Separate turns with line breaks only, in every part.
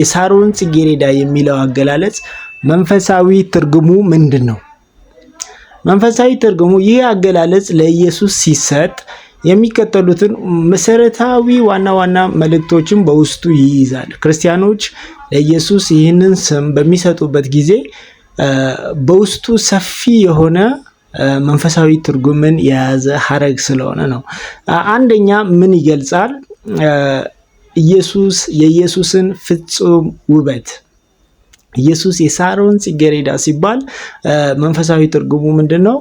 የሳሮን ጽጌረዳ የሚለው አገላለጽ መንፈሳዊ ትርጉሙ ምንድን ነው? መንፈሳዊ ትርጉሙ ይህ አገላለጽ ለኢየሱስ ሲሰጥ የሚከተሉትን መሰረታዊ ዋና ዋና መልእክቶችን በውስጡ ይይዛል። ክርስቲያኖች ለኢየሱስ ይህንን ስም በሚሰጡበት ጊዜ በውስጡ ሰፊ የሆነ መንፈሳዊ ትርጉምን የያዘ ሐረግ ስለሆነ ነው። አንደኛ ምን ይገልጻል? የኢየሱስን ፍጹም ውበት። ኢየሱስ የሳሮን ጽጌረዳ ሲባል መንፈሳዊ ትርጉሙ ምንድነው?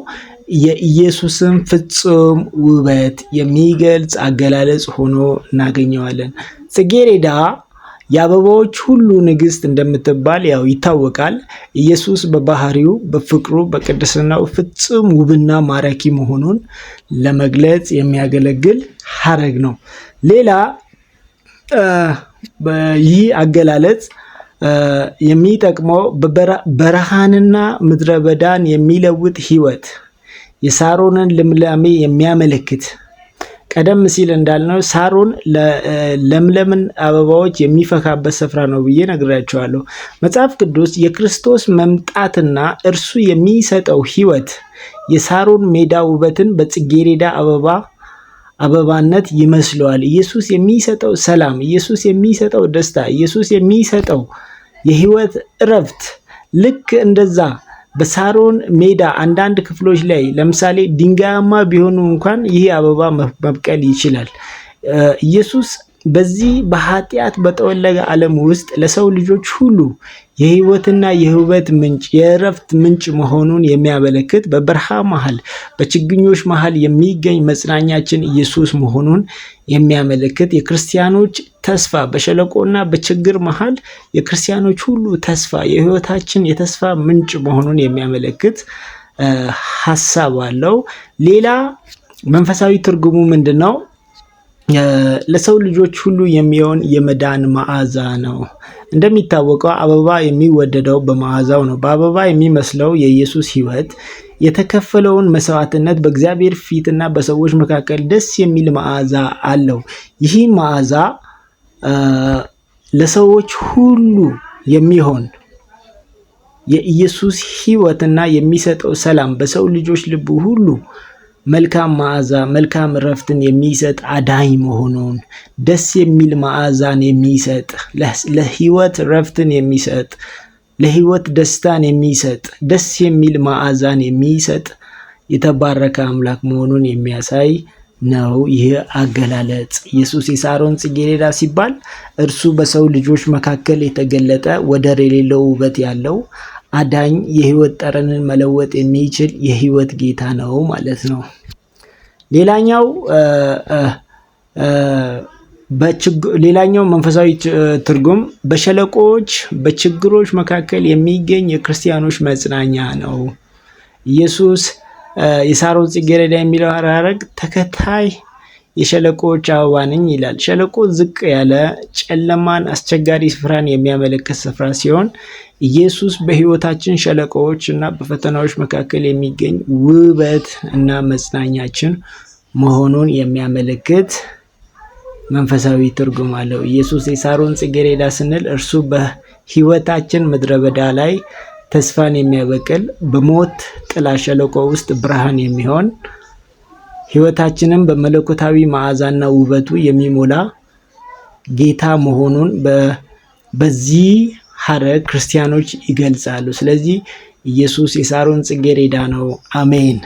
የኢየሱስን ፍጹም ውበት የሚገልጽ አገላለጽ ሆኖ እናገኘዋለን። ጽጌረዳ የአበባዎች ሁሉ ንግስት እንደምትባል ያው ይታወቃል። ኢየሱስ በባህሪው፣ በፍቅሩ፣ በቅድስናው ፍጹም ውብና ማራኪ መሆኑን ለመግለጽ የሚያገለግል ሐረግ ነው። ሌላ ይህ አገላለጽ የሚጠቅመው በረሃንና ምድረ በዳን የሚለውጥ ህይወት፣ የሳሮንን ልምላሜ የሚያመለክት፣ ቀደም ሲል እንዳልነው ሳሮን ለምለምን አበባዎች የሚፈካበት ስፍራ ነው ብዬ ነግራቸዋለሁ። መጽሐፍ ቅዱስ የክርስቶስ መምጣትና እርሱ የሚሰጠው ህይወት የሳሮን ሜዳ ውበትን በጽጌረዳ አበባነት ይመስለዋል። ኢየሱስ የሚሰጠው ሰላም፣ ኢየሱስ የሚሰጠው ደስታ፣ ኢየሱስ የሚሰጠው የህይወት እረፍት ልክ እንደዛ በሳሮን ሜዳ አንዳንድ ክፍሎች ላይ ለምሳሌ ድንጋያማ ቢሆኑ እንኳን ይህ አበባ መብቀል ይችላል። ኢየሱስ በዚህ በኃጢአት በጠወለገ ዓለም ውስጥ ለሰው ልጆች ሁሉ የህይወትና የውበት ምንጭ፣ የእረፍት ምንጭ መሆኑን የሚያመለክት፣ በበረሃ መሃል በችግኞች መሃል የሚገኝ መጽናኛችን ኢየሱስ መሆኑን የሚያመለክት፣ የክርስቲያኖች ተስፋ በሸለቆና በችግር መሃል የክርስቲያኖች ሁሉ ተስፋ፣ የህይወታችን የተስፋ ምንጭ መሆኑን የሚያመለክት ሐሳብ አለው። ሌላ መንፈሳዊ ትርጉሙ ምንድነው? ለሰው ልጆች ሁሉ የሚሆን የመዳን መዓዛ ነው። እንደሚታወቀው አበባ የሚወደደው በመዓዛው ነው። በአበባ የሚመስለው የኢየሱስ ህይወት የተከፈለውን መስዋዕትነት በእግዚአብሔር ፊትና በሰዎች መካከል ደስ የሚል መዓዛ አለው። ይህ መዓዛ ለሰዎች ሁሉ የሚሆን የኢየሱስ ህይወትና የሚሰጠው ሰላም በሰው ልጆች ልብ ሁሉ መልካም መዓዛ፣ መልካም እረፍትን የሚሰጥ አዳኝ መሆኑን፣ ደስ የሚል መዓዛን የሚሰጥ፣ ለህይወት እረፍትን የሚሰጥ፣ ለህይወት ደስታን የሚሰጥ፣ ደስ የሚል መዓዛን የሚሰጥ የተባረከ አምላክ መሆኑን የሚያሳይ ነው። ይህ አገላለጽ ኢየሱስ የሳሮን ጽጌረዳ ሲባል እርሱ በሰው ልጆች መካከል የተገለጠ ወደር የሌለው ውበት ያለው አዳኝ፣ የህይወት ጠረንን መለወጥ የሚችል የህይወት ጌታ ነው ማለት ነው። ሌላኛው መንፈሳዊ ትርጉም በሸለቆዎች፣ በችግሮች መካከል የሚገኝ የክርስቲያኖች መጽናኛ ነው። ኢየሱስ የሳሮን ጽጌረዳ የሚለው ሐረግ ተከታይ የሸለቆዎች አበባ ነኝ ይላል። ሸለቆ ዝቅ ያለ ጨለማን፣ አስቸጋሪ ስፍራን የሚያመለክት ስፍራ ሲሆን ኢየሱስ በህይወታችን ሸለቆዎች እና በፈተናዎች መካከል የሚገኝ ውበት እና መጽናኛችን መሆኑን የሚያመለክት መንፈሳዊ ትርጉም አለው። ኢየሱስ የሳሮን ጽጌረዳ ስንል እርሱ በህይወታችን ምድረ በዳ ላይ ተስፋን የሚያበቅል፣ በሞት ጥላ ሸለቆ ውስጥ ብርሃን የሚሆን፣ ህይወታችንን በመለኮታዊ መዓዛና ውበቱ የሚሞላ ጌታ መሆኑን በዚህ ሐረግ ክርስቲያኖች ይገልጻሉ። ስለዚህ ኢየሱስ የሳሮን ጽጌረዳ ነው። አሜን።